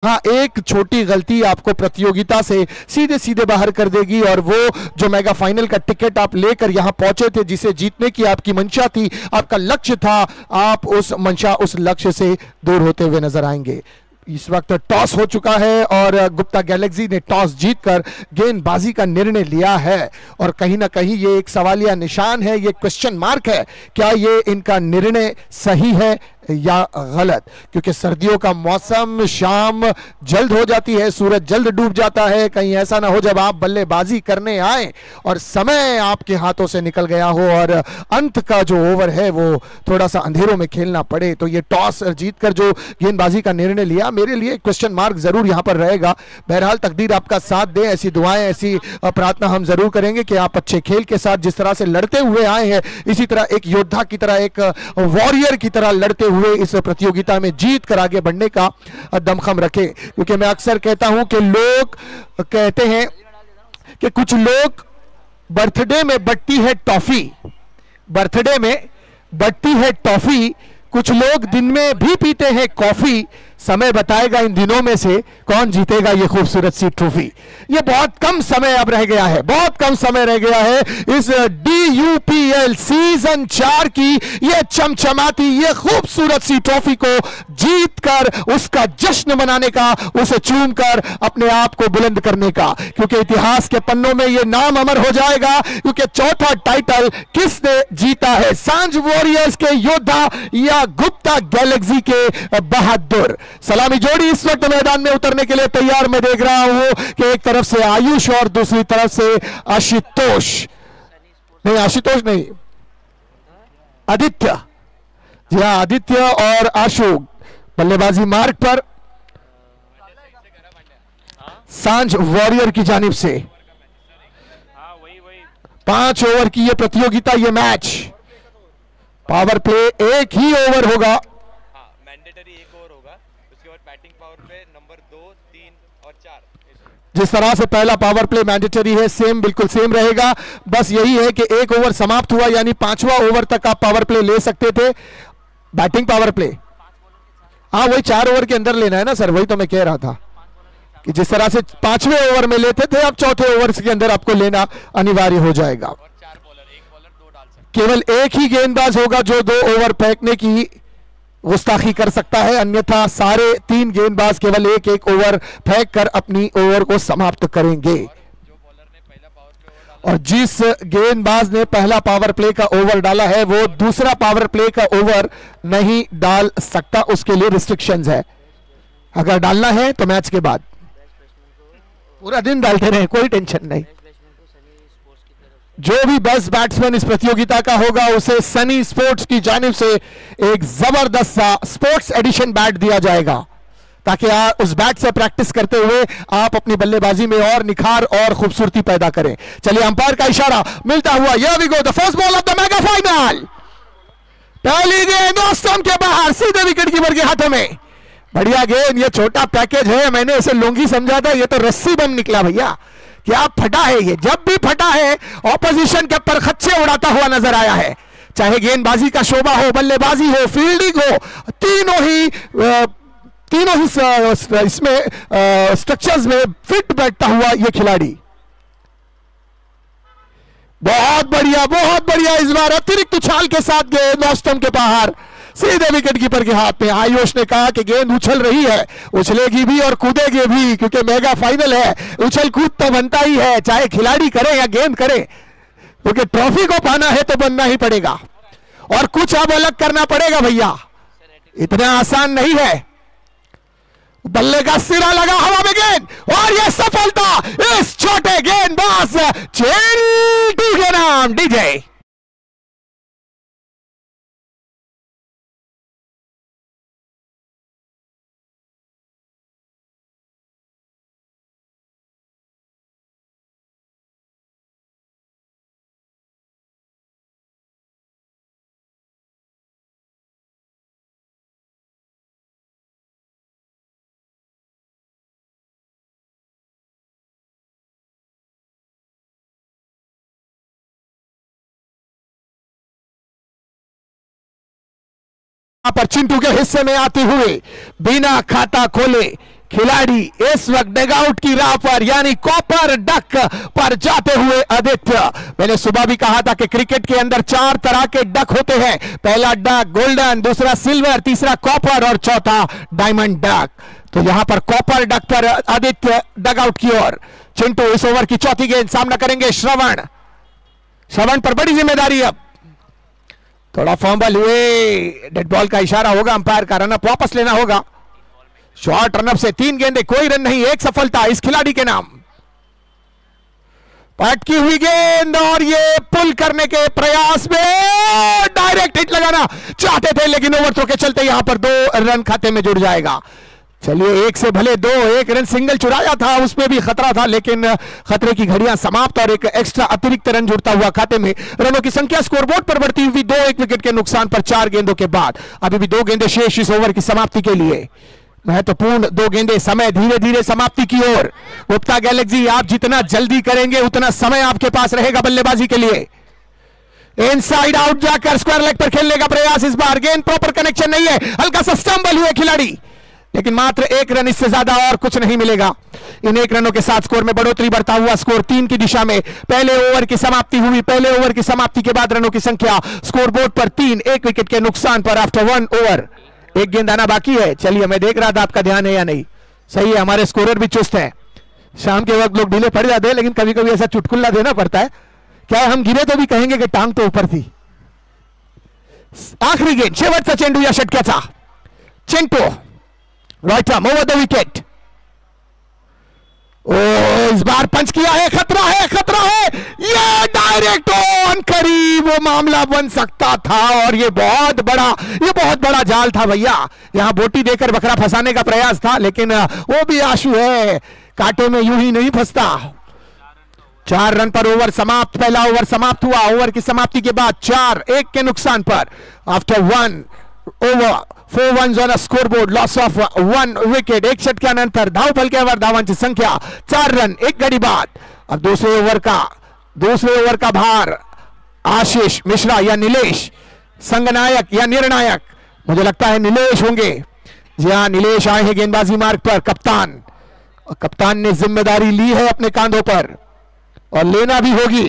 हाँ, एक छोटी गलती आपको प्रतियोगिता से सीधे सीधे बाहर कर देगी और वो जो मेगा फाइनल का टिकट आप लेकर यहां पहुंचे थे, जिसे जीतने की आपकी मंशा थी, आपका लक्ष्य था, आप उस मंशा उस लक्ष्य से दूर होते हुए नजर आएंगे। इस वक्त टॉस हो चुका है और गुप्ता गैलेक्सी ने टॉस जीतकर गेंदबाजी का निर्णय लिया है और कहीं ना कहीं ये एक सवालिया निशान है, ये क्वेश्चन मार्क है, क्या ये इनका निर्णय सही है या गलत, क्योंकि सर्दियों का मौसम, शाम जल्द हो जाती है, सूरज जल्द डूब जाता है। कहीं ऐसा ना हो जब आप बल्लेबाजी करने आए और समय आपके हाथों से निकल गया हो और अंत का जो ओवर है वो थोड़ा सा अंधेरों में खेलना पड़े। तो ये टॉस जीतकर जो गेंदबाजी का निर्णय लिया, मेरे लिए क्वेश्चन मार्क जरूर यहां पर रहेगा। बहरहाल तकदीर आपका साथ दे, ऐसी दुआएं, ऐसी प्रार्थना हम जरूर करेंगे कि आप अच्छे खेल के साथ जिस तरह से लड़ते हुए आए हैं, इसी तरह एक योद्धा की तरह, एक वॉरियर की तरह लड़ते हुए इस प्रतियोगिता में जीत कर आगे बढ़ने का दमखम रखे। क्योंकि मैं अक्सर कहता हूं कि लोग कहते हैं कि कुछ लोग बर्थडे में बंटती है टॉफी, बर्थडे में बंटती है टॉफी, कुछ लोग दिन में भी पीते हैं कॉफी। समय बताएगा इन दिनों में से कौन जीतेगा ये खूबसूरत सी ट्रॉफी। ये बहुत कम समय अब रह गया है, बहुत कम समय रह गया है इस DUPL सीजन 4 की ये चमचमाती, ये खूबसूरत सी ट्रॉफी को जीतकर उसका जश्न मनाने का, उसे चूमकर अपने आप को बुलंद करने का, क्योंकि इतिहास के पन्नों में ये नाम अमर हो जाएगा। क्योंकि चौथा टाइटल किसने जीता है, सांझ वॉरियर्स के योद्धा या गुप्ता गैलेक्सी के बहादुर। सलामी जोड़ी इस वक्त मैदान में उतरने के लिए तैयार। मैं देख रहा हूं कि एक तरफ से आयुष और दूसरी तरफ से आशुतोष, नहीं आशुतोष नहीं, आदित्य। जी हाँ, आदित्य और आशु बल्लेबाजी मार्ग पर सांझ वॉरियर की जानिब से 5 ओवर की ये प्रतियोगिता, ये मैच पावर प्ले एक ही ओवर होगा, मैंडेटरी एक ओवर होगा, उसके बाद बैटिंग पावर प्ले नंबर 2, 3 और 4। जिस तरह से पहला पावर प्ले मैंडेटरी है, सेम बिल्कुल सेम रहेगा। बस यही है कि एक ओवर समाप्त हुआ यानी 5वां ओवर तक आप पावर प्ले ले सकते थे। बैटिंग पावर प्ले, हाँ वही 4 ओवर के अंदर लेना है ना सर, वही तो मैं कह रहा था कि जिस तरह से 5वें ओवर में लेते थे, अब चौथे ओवर के अंदर आपको लेना अनिवार्य हो जाएगा। केवल एक ही गेंदबाज होगा जो 2 ओवर फेंकने की गुस्ताखी कर सकता है, अन्यथा सारे 3 गेंदबाज केवल एक एक ओवर फेंक कर अपनी ओवर को समाप्त करेंगे। और जिस गेंदबाज ने पहला पावर प्ले का ओवर डाला है वो दूसरा पावर प्ले का ओवर नहीं डाल सकता, उसके लिए रिस्ट्रिक्शंस है। अगर डालना है तो मैच के बाद पूरा दिन डालते रहे, कोई टेंशन नहीं। जो भी बेस्ट बैट्समैन इस प्रतियोगिता का होगा उसे सनी स्पोर्ट्स की जानिब से एक जबरदस्त सा स्पोर्ट्स एडिशन बैट दिया जाएगा, ताकि उस बैट से प्रैक्टिस करते हुए आप अपनी बल्लेबाजी में और निखार और खूबसूरती पैदा करें। चलिए, अंपायर का इशारा मिलता हुआ, here we go, the first ball of the mega final. पहली गेंद ऑफ स्टंप के बाहर, सीधे विकेट कीपर के हाथों में। बढ़िया गेंद, ये छोटा पैकेज है, मैंने इसे लुंगी समझा था, ये तो रस्सी बम निकला भैया। क्या फटा है ये, जब भी फटा है ऑपोजिशन के परखच्चे उड़ाता हुआ नजर आया है। चाहे गेंदबाजी का शोभा हो, बल्लेबाजी हो, फील्डिंग हो, तीनों ही इसमें स्ट्रक्चर्स में फिट बैठता हुआ ये खिलाड़ी। बहुत बढ़िया इस बार अतिरिक्त उछाल के साथ गेंद ऑफ स्टंप के बाहर, सीधे विकेट कीपर के हाथ में। आयुष ने कहा कि गेंद उछल रही है, उछलेगी भी और कूदेगी भी, क्योंकि मेगा फाइनल है, उछल कूद तो बनता ही है, चाहे खिलाड़ी करे या गेंद करे, क्योंकि ट्रॉफी को पाना है तो बनना ही पड़ेगा और कुछ अब अलग करना पड़ेगा भैया, इतना आसान नहीं है। बल्ले का सिरा लगा हवा में गेंद और यह सफलता इस छोटे गेंदबाज चिंटू के नाम, डीजे। पर चिंटू के हिस्से में आते हुए बिना खाता खोले खिलाड़ी इस वक्त डगआउट की राह पर यानी कॉपर डक पर जाते हुए आदित्य। मैंने सुबह भी कहा था कि क्रिकेट के अंदर 4 तरह के डक होते हैं, पहला डक गोल्डन, दूसरा सिल्वर, तीसरा कॉपर और चौथा डायमंड डक। तो यहां पर कॉपर डक पर आदित्य डगआउट की ओर। चिंटू इस ओवर की चौथी गेंद सामना करेंगे श्रवण। श्रवण पर बड़ी जिम्मेदारी, अब थोड़ा फॉर्मल हुए, डेड बॉल का इशारा होगा अंपायर का, रनअप वापस लेना होगा। शॉर्ट रनअप से 3 गेंदें, कोई रन नहीं, 1 सफलता इस खिलाड़ी के नाम। पटकी हुई गेंद और ये पुल करने के प्रयास में डायरेक्ट हिट लगाना चाहते थे, लेकिन ओवर थ्रो के चलते यहां पर 2 रन खाते में जुड़ जाएगा। चलिए 1 से भले 2, 1 रन सिंगल चुराया था, उसमें भी खतरा था, लेकिन खतरे की घड़ियां समाप्त और एक एक्स्ट्रा अतिरिक्त रन जुड़ता हुआ खाते में। रनों की संख्या स्कोरबोर्ड पर बढ़ती हुई 2, 1 विकेट के नुकसान पर 4 गेंदों के बाद। अभी भी 2 गेंदें शेष इस ओवर की समाप्ति के लिए। महत्वपूर्ण 2 गेंदें, समय धीरे धीरे समाप्ति की ओर। गुप्ता गैलेक्सी, आप जितना जल्दी करेंगे उतना समय आपके पास रहेगा बल्लेबाजी के लिए। इनसाइड आउट जाकर स्क्वायर लेग पर खेलने का प्रयास, इस बार गेंद प्रॉपर कनेक्शन नहीं है, हल्का सा स्टंबल हुए खिलाड़ी, लेकिन मात्र 1 रन, इससे ज्यादा और कुछ नहीं मिलेगा। इन 1 रनों के साथ स्कोर में बढ़ोतरी बढ़ता हुआ स्कोर 3 की दिशा में। पहले ओवर की समाप्ति हुई, पहले ओवर की समाप्ति के बाद रनों की संख्या स्कोरबोर्ड पर 3, 1 विकेट के नुकसान पर आफ्टर 1 ओवर। 1 गेंद आना बाकी है। चलिए, मैं देख रहा था आपका ध्यान है या नहीं। सही है, हमारे स्कोरर भी चुस्त हैं। शाम के वक्त लोग ढीले पड़ जाते हैं, लेकिन कभी कभी ऐसा चुटकुला देना पड़ता है। क्या हम गिरे तो भी कहेंगे कि टांग तो ऊपर थी। आखिरी गेंद, शेवटचा चेंडू या षटक्याचा। Chintu right arm over the wicket. इस बार पंच किया है, खतरा है, खतरा है, ये डायरेक्ट ऑन, करीब वो मामला बन सकता था, और ये बहुत बड़ा जाल था भैया। यहां बोटी देकर बकरा फंसाने का प्रयास था, लेकिन वो भी आशु है, कांटे में यूं ही नहीं फंसता। 4 रन पर ओवर समाप्त, पहला ओवर समाप्त हुआ। ओवर की समाप्ति के बाद 4-1 के नुकसान पर after 1 over 4 runs on a scoreboard, loss of 1 wicket। 1 षटक्यानंतर धावफल के ओवर, धावांची संख्या 4 रन 1 घड़ी बाद। अब दूसरे ओवर का भार आशीष मिश्रा या नीलेश, संगनायक या निर्णायक, मुझे लगता है नीलेश होंगे। जी हाँ, नीलेश आए हैं गेंदबाजी मार्ग पर। कप्तान ने जिम्मेदारी ली है अपने कांधों पर, और लेना भी होगी,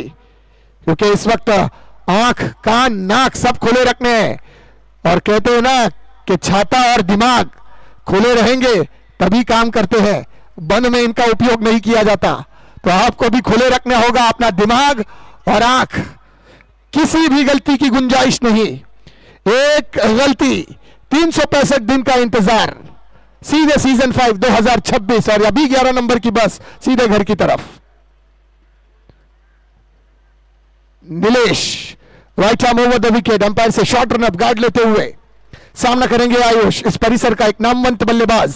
क्योंकि इस वक्त आंख, कान, नाक सब खुले रखने हैं। और कहते हैं ना कि छाता और दिमाग खुले रहेंगे तभी काम करते हैं, बंद में इनका उपयोग नहीं किया जाता। तो आपको भी खुले रखना होगा अपना दिमाग और आंख, किसी भी गलती की गुंजाइश नहीं। एक गलती, 365 दिन का इंतजार, सीधे सीजन 5 2026 और अभी 11 नंबर की बस सीधे घर की तरफ। Nilesh right arm over the wicket, umpire से शॉर्ट रन अप गार्ड लेते हुए सामना करेंगे आयुष, इस परिसर का एक नामवंत बल्लेबाज।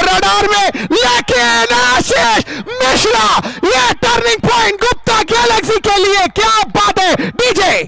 रडार में, लेकिन आशीष मिश्रा, ये टर्निंग पॉइंट गुप्ता गैलेक्सी के लिए, क्या बात है डीजे।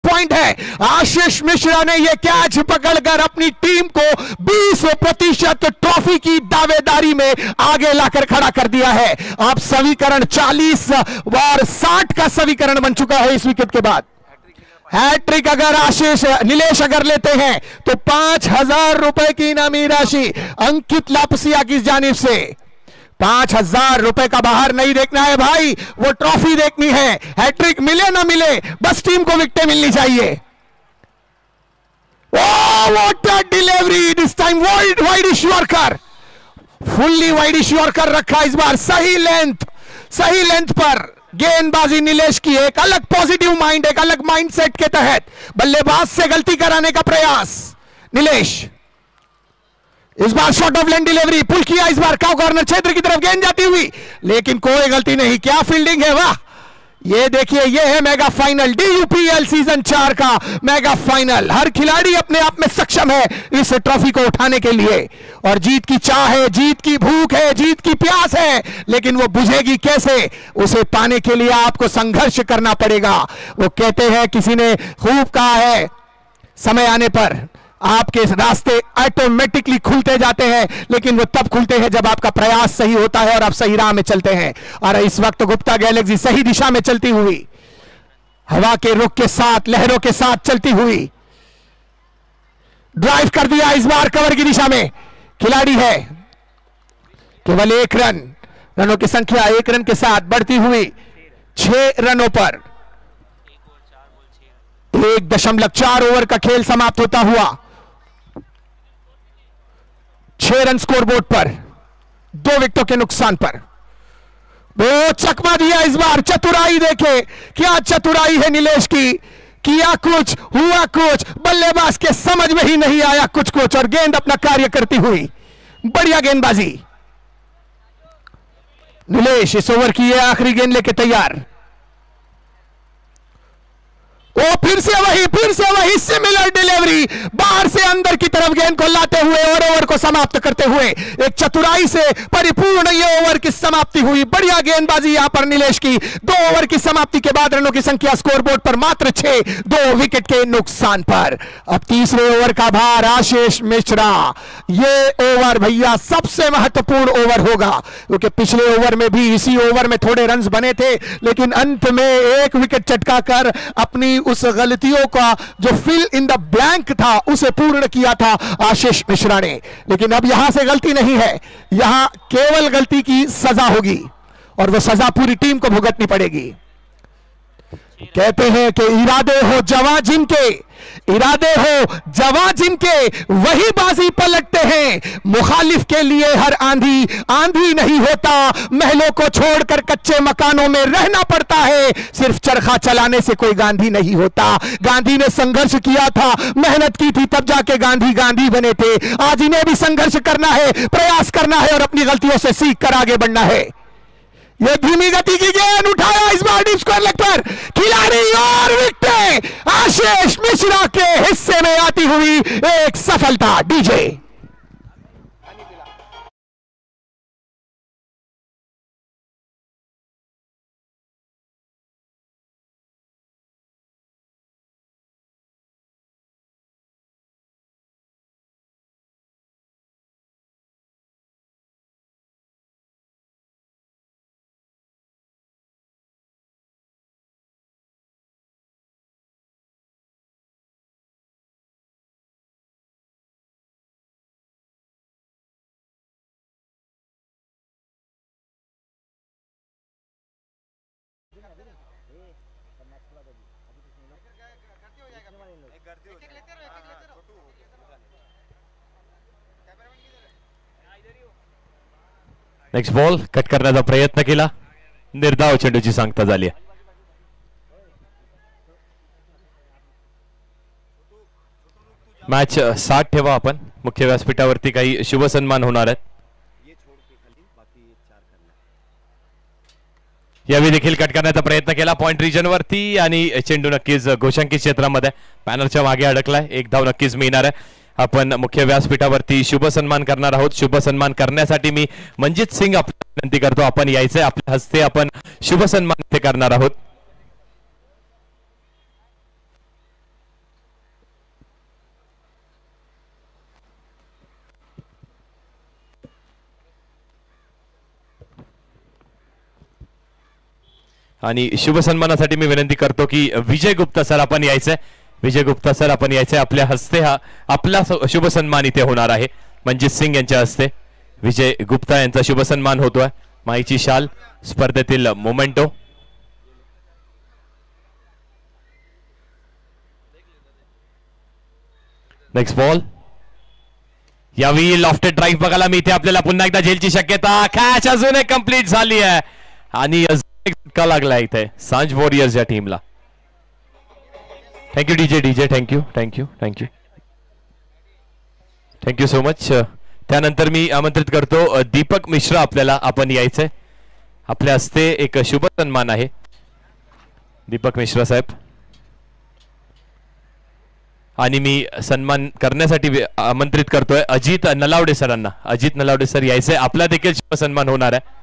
पॉइंट है, आशीष मिश्रा ने यह कैच पकड़कर अपनी टीम को 20% ट्रॉफी की दावेदारी में आगे लाकर खड़ा कर दिया है। अब समीकरण 40 और 60 का समीकरण बन चुका है इस विकेट के बाद। हैट्रिक अगर नीलेश अगर लेते हैं तो 5,000 रुपए की इनामी राशि अंकित लापसिया की जानिब से। 5,000 रुपए का बाहर नहीं देखना है भाई, वो ट्रॉफी देखनी है। हैट्रिक मिले ना मिले, बस टीम को विकेटें मिलनी चाहिए। What a delivery this time, widish yorker, fully widish yorker रखा इस बार, सही लेंथ पर गेंदबाजी नीलेश की। एक अलग पॉजिटिव माइंड, एक अलग माइंडसेट के तहत बल्लेबाज से गलती कराने का प्रयास नीलेश। इस बार शॉर्ट ऑफ लेंथ डिलीवरी, पुल किया इस बार, काउ कॉर्नर क्षेत्र की तरफ गेंद जाती हुई, लेकिन कोई गलती नहीं। क्या फील्डिंग है, वाह ये देखिए, ये है मेगा फाइनल, DUPL सीजन 4 का मेगा फाइनल। हर खिलाड़ी अपने आप में सक्षम है इस ट्रॉफी को उठाने के लिए, और जीत की चाह है, जीत की भूख है, जीत की प्यास है, लेकिन वो बुझेगी कैसे? उसे पाने के लिए आपको संघर्ष करना पड़ेगा। वो कहते हैं, किसी ने खूब कहा है, समय आने पर आपके रास्ते ऑटोमेटिकली खुलते जाते हैं, लेकिन वो तब खुलते हैं जब आपका प्रयास सही होता है और आप सही राह में चलते हैं। और इस वक्त गुप्ता गैलेक्सी सही दिशा में चलती हुई, हवा के रुख के साथ, लहरों के साथ चलती हुई ड्राइव कर दिया इस बार कवर की दिशा में। खिलाड़ी है, केवल 1 रन, रनों की संख्या 1 रन के साथ बढ़ती हुई 6 रनों पर 1.4 ओवर का खेल समाप्त होता हुआ 6 रन स्कोरबोर्ड पर, 2 विकेटों के नुकसान पर। वो चकमा दिया इस बार, चतुराई देखे, क्या चतुराई है नीलेश की। किया कुछ, हुआ कुछ, बल्लेबाज के समझ में ही नहीं आया कुछ, और गेंद अपना कार्य करती हुई बढ़िया गेंदबाजी। नीलेश इस ओवर की आखिरी गेंद लेके तैयार। वो फिर से वही सिमिलर डिलीवरी, बाहर से अंदर की तरफ गेंद को लाते हुए और ओवर को समाप्त करते हुए एक चतुराई से परिपूर्ण ये ओवर की समाप्ति हुई। बढ़िया गेंदबाजी यहां पर नीलेश की। 2 ओवर की समाप्ति के बाद रनों की संख्या स्कोरबोर्ड पर मात्र 6, 2 विकेट के नुकसान पर। अब तीसरे ओवर का भार आशीष मिश्रा। ये ओवर भैया सबसे महत्वपूर्ण ओवर होगा, क्योंकि पिछले ओवर में भी इसी ओवर में थोड़े रन बने थे, लेकिन अंत में 1 विकेट चटका कर अपनी उस गलतियों का जो फिल इन द ब्लैंक था उसे पूर्ण किया था आशीष मिश्रा ने। लेकिन अब यहां से गलती नहीं है, यहां केवल गलती की सजा होगी, और वो सजा पूरी टीम को भुगतनी पड़ेगी। कहते हैं कि इरादे हो जवां जिनके, इरादे हो जवां जिनके, वही बाजी पलटते हैं। मुखालिफ के लिए हर आंधी आंधी नहीं होता, महलों को छोड़कर कच्चे मकानों में रहना पड़ता है। सिर्फ चरखा चलाने से कोई गांधी नहीं होता। गांधी ने संघर्ष किया था, मेहनत की थी, तब जाके गांधी बने थे। आज इन्हें भी संघर्ष करना है, प्रयास करना है, और अपनी गलतियों से सीख कर आगे बढ़ना है। ये धीमी गति की गेंद उठाया इस बार डीप स्क्वायर लेग पर, खिलाड़ी और विकेट आशीष मिश्रा के हिस्से में आती हुई एक सफलता। डीजे नेक्स्ट बॉल कट करण्याचा प्रयत्न केला, निर्धाव चेंडूची सांगता झाली। मॅच 60 ठेवा आपण। मुख्य व्यासपीठावरती काही शुभ सन्मान होणार आहेत। यावेळी देखील कट करण्याचा प्रयत्न केला पॉइंट रिजन वरती, आणि चेंडू नक्कीच घोषांकित क्षेत्रामध्ये पॅनलच्या मागे अडकलाय। 1 धाव नक्कीच मिळणार आहे। आपण मुख्य व्यासपीठावरती शुभ सन्मान करणार आहोत। शुभ सन्मान करण्यासाठी मी मनजित सिंग आपल्याला विनंती करतो, आपण यायचंय, आपल्या हस्ते आपण शुभ सन्मान ते करणार आहोत। आणि शुभ सन्मानासाठी मी विनंती करतो की विजय गुप्ता सर आपण यायचंय। विजय गुप्ता सर आपण यायचंय, आपल्या हस्ते हा आपला शुभ सन्मान इथे होणार आहे। मनजित सिंग यांच्या हस्ते विजय गुप्ता यांचा शुभ सन्मान होतोय। माईची शाल, स्पर्धेतील मोमेंटो। नेक्स्ट बॉल, यावेळी लॉफ्टेड ड्राईव्ह बघायला मिळते आपल्याला, पुन्हा एकदा झेलची शक्यता। कॅच अजून एक कंप्लीट झाली आहे, आणि का लागला इथे सांज वॉरियर्स या टीमला। Thank you DJ thank you so much. त्यानंतर मी आमंत्रित करतो दीपक मिश्रा, आपल्याला आपण यायचंय, आपल्या हस्ते एक शुभ सन्मान आहे। दीपक मिश्रा साहेब. आणि मी सन्मान करण्यासाठी आमंत्रित करतोय अजित नलावडे सरांना. अजित नलावडे सर यायचंय, आपला देखील शुभ सन्मान होणार आहे.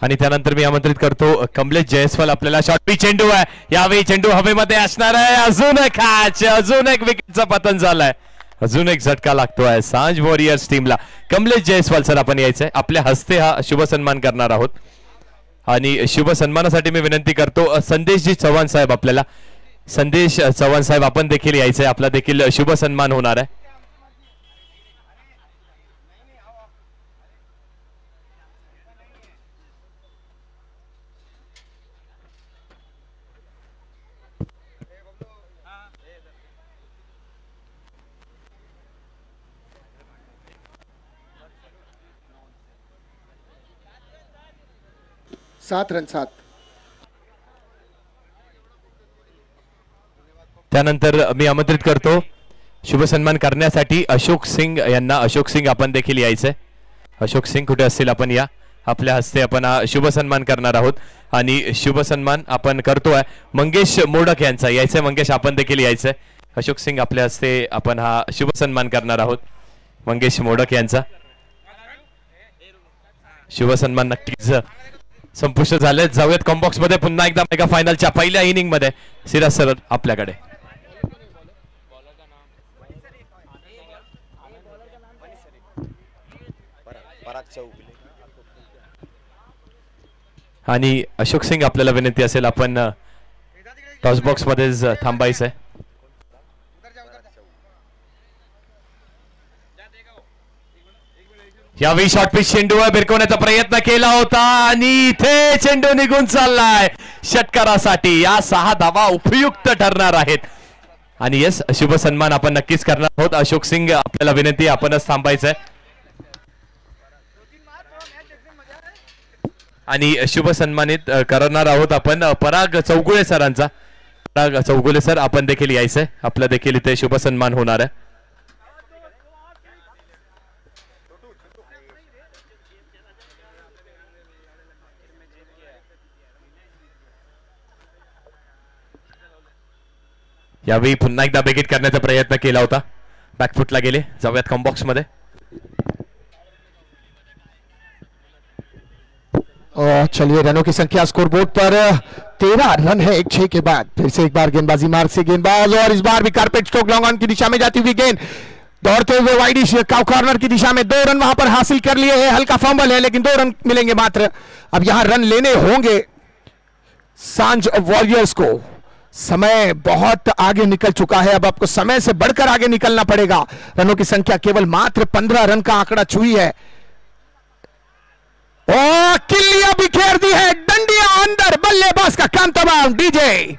आणि त्यानंतर मी आमंत्रित करतो कमलेश जयस्वाल. आपल्याला शॉर्ट चेंडू आहे, यावेळी चेंडू हवेमध्ये असणार आहे. अजून एक कॅच, अजून एक विकेटचं पतन झालंय, अजून एक झटका लागतोय सांज वॉरियर्स टीमला. कमलेश जयस्वाल सर आपण यायचंय, आपल्या हस्ते हा शुभ सन्मान करणार आहोत. आणि शुभ सन्मानासाठी मी विनंती करतो संदेशजी चव्हाण साहेब. आपल्याला संदेश चव्हाण साहेब आपण देखील यायचंय, आपला देखील शुभ सन्मान होणार आहे. सात रन. त्यानंतर मी आमंत्रित करतो शुभ सन्मान करण्यासाठी अशोक सिंग यांना. अशोक सिंग आपण देखील यायचंय. अशोक सिंग कुठे असतील आपण या, आपल्या हस्ते आपण हा शुभ सन्मान करणार आहोत. आणि शुभ सन्मान आपण करतोय मंगेश मोडक यांचा. यायचंय मंगेश, आपण देखील यायचंय. अशोक सिंग आपल्या हस्ते आपण हा शुभ सन्मान करणार आहोत मंगेश मोडक यांचा. शुभ सन्मान नक्कीच संपुष्ट झाले. जाऊयात कॉम्बॉक्स मध्ये पुन्हा एकदा मेगा फायनलच्या पहिल्या इनिंग मध्ये. सिराज सर आपल्याकडे. आणि अशोक सिंग आपल्याला विनंती असेल आपण टॉस बॉक्स मध्येच थांबायचंय. यावेळी शॉर्ट पिच चेंडू भिरकवण्याचा प्रयत्न केला होता आणि इथे चेंडू निघून चाललाय षटकारासाठी. या 6 धावा उपयुक्त ठरणार आहेत. आणि यस, शुभ सन्मान आपण नक्कीच करणार आहोत. अशोक सिंग आपल्याला विनंती, आपणच थांबायचंय. आणि शुभ सन्मानित करणार आहोत आपण पराग चौगुले सरांचा. पराग चौगुले सर आपण देखील यायचंय, आपला देखील इथे शुभ सन्मान होणार आहे. यावेळी पुन्हा एकदा बेगीट करण्याचा प्रयत्न केला होता, बॅकफुटला गेले. जाऊयात कॉम्बॉक्स मध्ये. चलिए रनों की संख्या स्कोर बोर्ड पर 13 रन है एक 6 के बाद. फिर से एक बार गेंदबाजी मार्ग से गेंदबाज, और इस बार भी कारपेट स्ट्रोक लॉन्ग ऑन की दिशा में जाती हुई गेंद दौड़ते हुए वाइडिश कॉर्नर की दिशा में 2 रन वहां पर हासिल कर लिए हैं. हल्का फंबल है लेकिन 2 रन मिलेंगे मात्र. अब यहां रन लेने होंगे सांझ वॉरियर्स को. समय बहुत आगे निकल चुका है, अब आपको समय से बढ़कर आगे निकलना पड़ेगा. रनों की संख्या केवल मात्र 15 रन का आंकड़ा छुई है. और किल्लियां बिखेर दी है, डंडियां अंदर, बल्लेबाज का काम तमाम. डीजे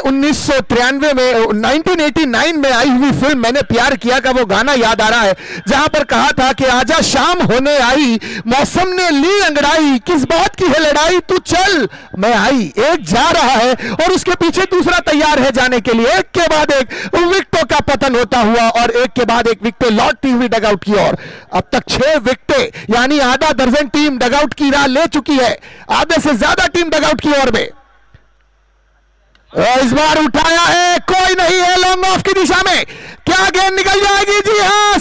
उन्नीस 1989 में आई हुई फिल्म मैंने प्यार किया का वो गाना याद आ रहा है, जहां पर कहा था कि आजा शाम होने आई, मौसम ने ली अंगड़ाई, किस बात की है लड़ाई, तू चल मैं आई. एक जा रहा है और उसके पीछे दूसरा तैयार है जाने के लिए. एक के बाद एक विकेटों का पतन होता हुआ और एक के बाद एक विकेटें लौटती हुई डगआउट की ओर. अब तक 6 विकेटें, यानी आधा दर्जन टीम डगआउट की राह ले चुकी है. आधे से ज्यादा टीम डगआउट की ओर में. इस बार उठाया है, कोई नहीं है लॉन्ग ऑफ की दिशा में. क्या गेंद निकल जाएगी? जी हाँ,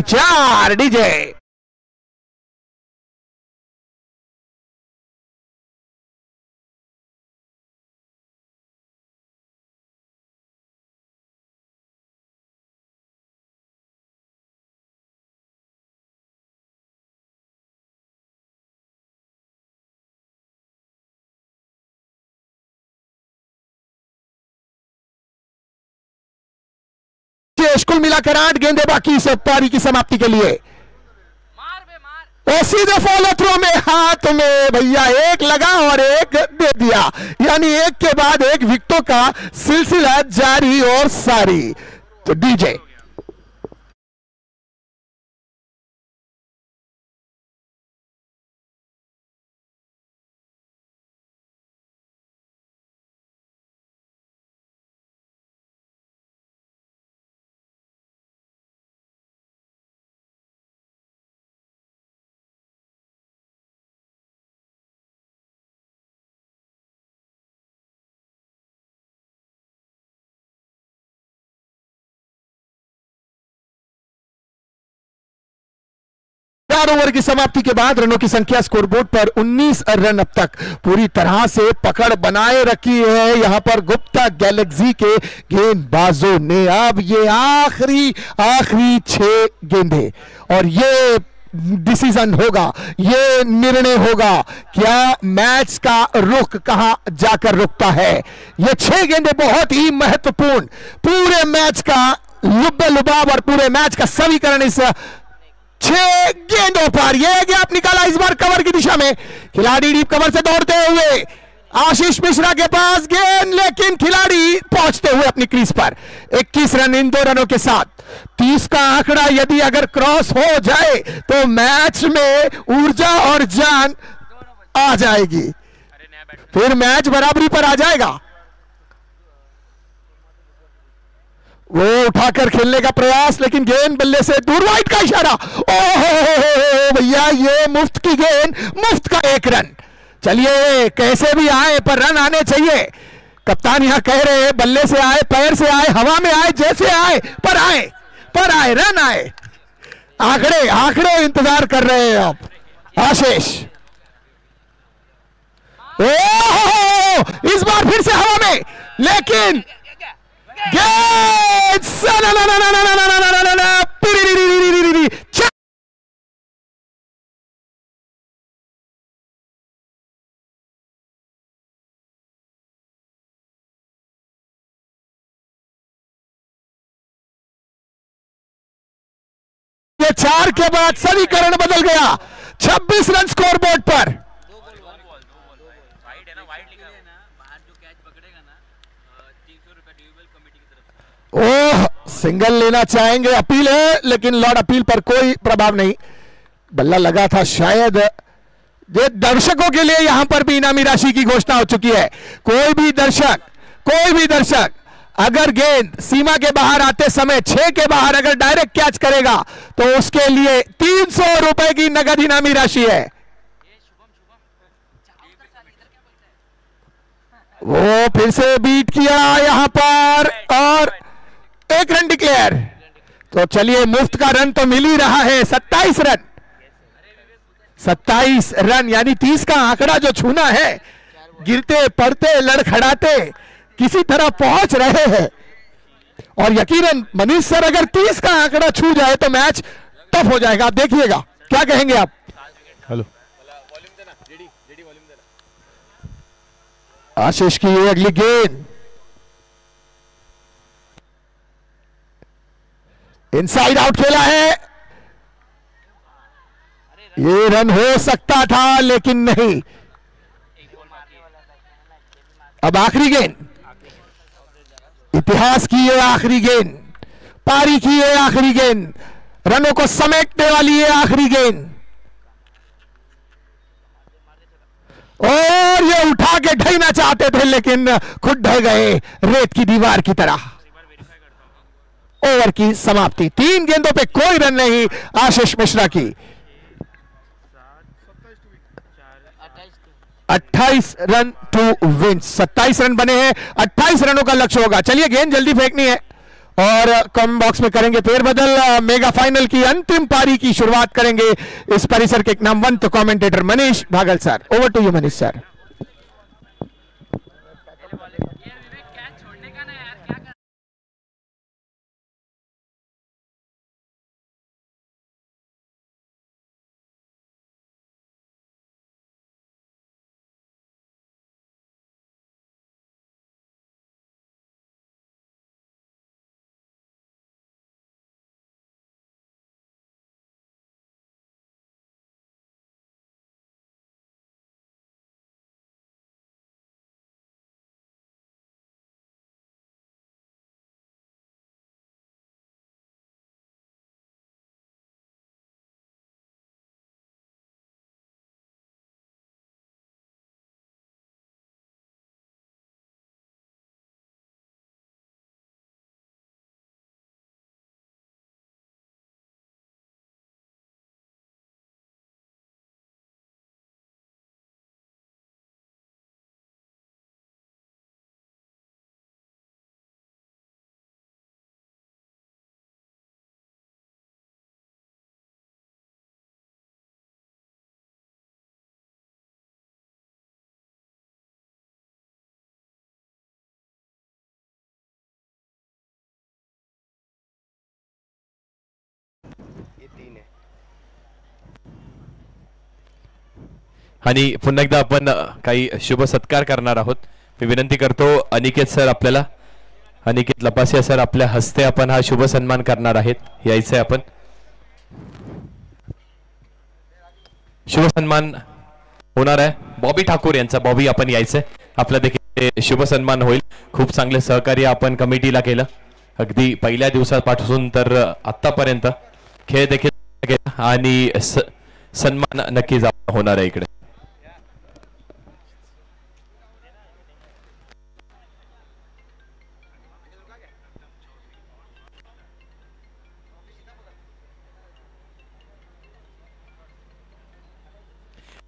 4 डीजे. आशेष, कुल मिलाकर 8 गेंदे बाकी इस पारी की समाप्ति के लिए। और सीधे फॉलो थ्रो में हाथ में भैया एक लगा और एक दे दिया, यानी एक के बाद एक विकेटों का सिलसिला जारी और सारी। तो डीजे ओवर की समाप्ति के बाद रनों की संख्या स्कोरबोर्ड पर 19 रन अब तक पूरी तरह से पकड़ बनाए रखी है यहां पर गुप्ता गैलेक्सी के गेंदबाजों ने। अब ये आखिरी 6 गेंदे और ये डिसीजन होगा, ये निर्णय होगा, क्या मैच का रुख कहां जाकर रुकता है। ये 6 गेंदे बहुत ही महत्वपूर्ण, पूरे मैच का लुब्बे लुबाब और पूरे मैच का समीकरण इस 6 गेंदों पर। यह गैप निकाला इस बार कवर की दिशा में, खिलाड़ी डीप कवर से दौड़ते हुए आशीष मिश्रा के पास गेंद, लेकिन खिलाड़ी पहुंचते हुए अपनी क्रीज पर। 21 रन इन 2 रनों के साथ 30 का आंकड़ा यदि अगर क्रॉस हो जाए तो मैच में ऊर्जा और जान आ जाएगी, फिर मैच बराबरी पर आ जाएगा। वो उठाकर खेलने का प्रयास, लेकिन गेंद बल्ले से दूर, वाइड का इशारा। ओहो भैया, ये मुफ्त की गेंद, मुफ्त का 1 रन। चलिए कैसे भी आए पर रन आने चाहिए। कप्तान यहां कह रहे हैं बल्ले से आए, पैर से आए, हवा में आए, जैसे आए पर आए, पर आए, रन आए। आंकड़े आंकड़े इंतजार कर रहे हैं आप आशीष। ओहो, इस बार फिर से हवा में, लेकिन गेंद ये 4 के बाद समीकरण बदल गया। 26 रन स्कोर बोर्ड पर। ओह, सिंगल लेना चाहेंगे, अपील है, लेकिन लॉर्ड अपील पर कोई प्रभाव नहीं। बल्ला लगा था शायद। ये दर्शकों के लिए यहां पर भी इनामी राशि की घोषणा हो चुकी है। कोई भी दर्शक अगर गेंद सीमा के बाहर आते समय 6 के बाहर अगर डायरेक्ट कैच करेगा तो उसके लिए 300 रुपए की नगद इनामी राशि है। वो फिर से बीट किया यहां पर और 1 रन डिक्लेयर। तो चलिए मुफ्त का रन तो मिल ही रहा है। 27 रन, 27 रन, यानी 30 का आंकड़ा जो छूना है, गिरते पड़ते लड़खड़ाते किसी तरह पहुंच रहे हैं। और यकीनन मनीष सर अगर 30 का आंकड़ा छू जाए तो मैच टफ हो जाएगा। आप देखिएगा, क्या कहेंगे आप? हेलो, आशीष की ये अगली गेंद, इनसाइड आउट खेला है। ये रन हो सकता था लेकिन नहीं। अब आखिरी गेंद, इतिहास की ये आखिरी गेंद, पारी की ये आखिरी गेंद, रनों को समेटने वाली ये आखिरी गेंद, और ये उठा के ढहना चाहते थे लेकिन खुद ढह गए रेत की दीवार की तरह। ओवर की समाप्ति, 3 गेंदों पे कोई रन नहीं आशीष मिश्रा की। 28 रन टू विन, 27 रन बने हैं, 28 रनों का लक्ष्य होगा। चलिए गेंद जल्दी फेंकनी है और कमेंट बॉक्स में करेंगे फेरबदल। मेगा फाइनल की अंतिम पारी की शुरुआत करेंगे इस परिसर के एक नामवंत commentator Manish Bhagal sir. Over to you Manish sir. आणि पुन्हा एकदा आपण काही शुभ सत्कार करणार आहोत. मी विनंती करतो अनिकेत सर आपल्याला, अनिकेत लपासिया सर आपल्या हस्ते आपण हा शुभ सन्मान करणार आहेत. यायचंय आपण. शुभ सन्मान होणार आहे बॉबी ठाकूर यांचा. बॉबी आपण यायचंय. आपला देखील शुभ सन्मान होईल. खूप चांगले सहकार्य आपण कमिटीला केलं अगदी पहिल्या दिवसापासून तर आतापर्यंत. खेळ देखील केला आणि सन्मान नक्कीच होणार आहे इकडे.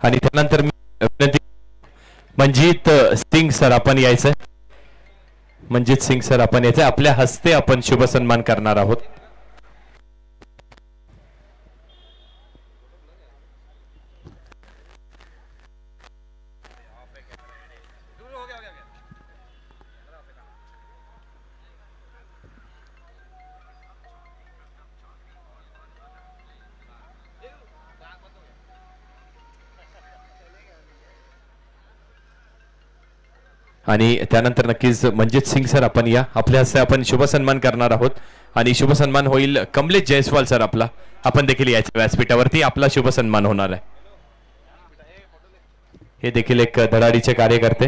आणि त्यानंतर मी मनजीत सिंग सर आपण यायचंय. मनजीत सिंग सर आपण यायचंय. आपल्या हस्ते आपण शुभ सन्मान करणार आहोत. आणि त्यानंतर नक्कीच मनजीत सिंग सर आपण या. आपल्या हस्ते आपण शुभ सन्मान करणार आहोत आणि शुभ सन्मान होईल कमलेश जयस्वाल सर आपला. आपण देखील यायचं व्यासपीठावरती. आपला शुभ सन्मान होणार आहे. हे देखील एक धडाडीचे कार्यकर्ते.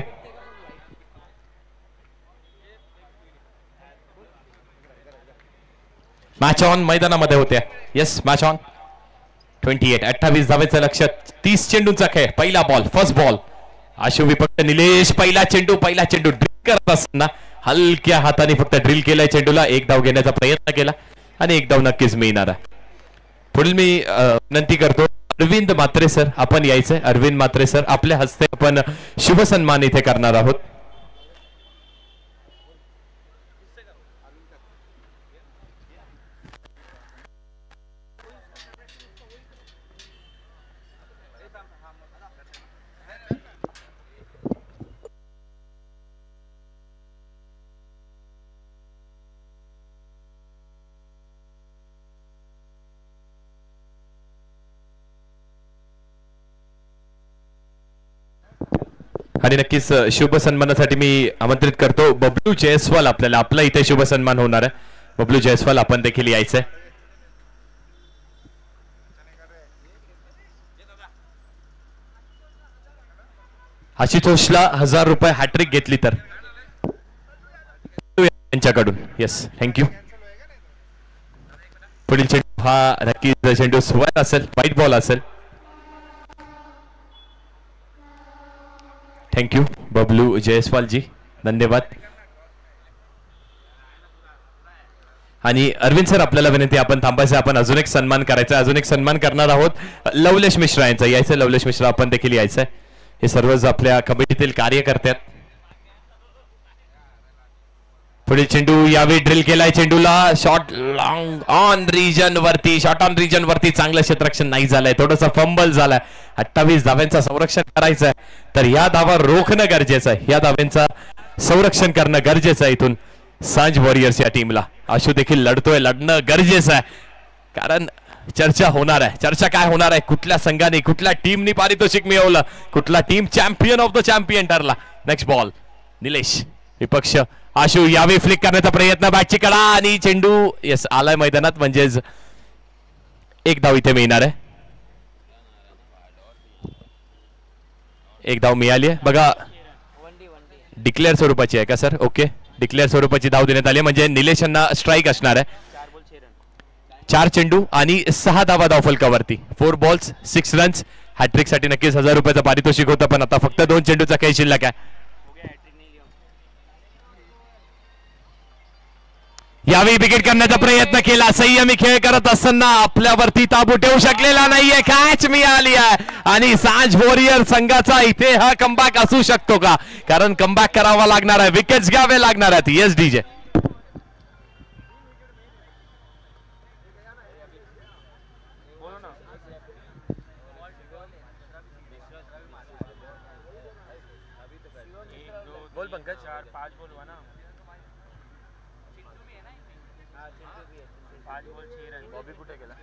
मॅच ऑन मैदानामध्ये होत्या. Yes match on. 28 धावेचं लक्ष. 30 चेंडूंचा खेळ. पहिला बॉल फर्स्ट बॉल. आशु विपक्ष निलेश. पहिला चेंडू ड्रिल करत असताना हलक्या हाताने फक्त ड्रिल केलाय चेंडूला. एक धाव घेण्याचा प्रयत्न केला आणि एक धाव नक्कीच मिळणार आहे. पुढील मी विनंती करतो अरविंद म्हात्रे सर आपण यायचंय. अरविंद म्हात्रे सर आपल्या हस्ते आपण शुभ सन्मान इथे करणार आहोत. आणि नक्कीच शुभ सन्मानासाठी मी आमंत्रित करतो बबलू जयस्वाल आपल्याला. आपला इथे शुभ सन्मान होणार आहे. बबलू जयस्वाल आपण देखील यायचंय. आशुतोषला 1000 रुपये हॅट्रिक घेतली तर त्यांच्याकडून. Yes thank you. पुढील चेंडू हा नक्कीच चेंडू स्क्वेअर असेल. व्हाईट बॉल असेल. थँक्यू बबलू जयस्वाल जी धन्यवाद. आणि अरविंद सर आपल्याला विनंती आपण थांबायचं. आपण अजून एक सन्मान करायचा. अजून एक सन्मान करणार आहोत लवलेश मिश्रा यांचा. यायचं लवलेश मिश्रा आपण देखील यायचंय. हे सर्वच आपल्या कमिटीतील कार्यकर्ते आहेत. पुढे चेंडू यावेळी ड्रिल केलाय चेंडूला. शॉट लॉंग ऑन रिजन वरती. शॉट ऑन रिजन वरती चांगलं क्षेत्ररक्षण नाही झालंय. थोडंसं फंबल झालाय. 28 धाव्यांचं संरक्षण करायचं आहे तर या धावा रोखणं गरजेचं आहे. या धाव्यांचं संरक्षण करणं गरजेचं आहे. इथून सांज वॉरियर्स या टीमला. आशु देखील लढतोय. लढणं गरजेचं आहे कारण चर्चा होणार आहे. चर्चा काय होणार आहे? कुठल्या संघाने कुठल्या टीमनी पारितोषिक मिळवलं, कुठला team champion of the champion ठरला. नेक्स्ट बॉल निलेश विपक्ष. आशु यावेळी फ्लिक करण्याचा प्रयत्न. बॅटची कडा आणि चेंडू येस आलाय मैदानात. म्हणजेच एक धाव इथे मिळणार आहे. एक धाव मिळाली आहे बघा. डिक्लेअर स्वरूपाची आहे का सर? ओके डिक्लेअर स्वरूपाची धाव देण्यात आली म्हणजे निलेश यांना स्ट्राईक असणार आहे. 4 चेंडू आणि 6 धावा धावफलकावरती. 4 बॉल्स 6 रन्स. हॅट्रिक साठी नक्कीच 1000 रुपयाचं पारितोषिक होतं पण आता फक्त 2 चेंडूचा खेळ शिल्लक आहे. यावेळी विकेट करण्याचा प्रयत्न केला. संयमी खेळ करत असताना आपल्यावरती ताबू ठेवू शकलेला नाहीये. कॅच मिळाली आहे आणि सांज वॉरियर संघाचा इथे हा कमबॅक असू शकतो का? कारण कमबॅक करावा लागणार आहे. विकेट्स घ्यावे लागणार आहेत. Yes DJ. बोल पंकज. 4-5 बोल हुआ ना. 5 बॉल 6 रन. बॉबी कुठे गेला?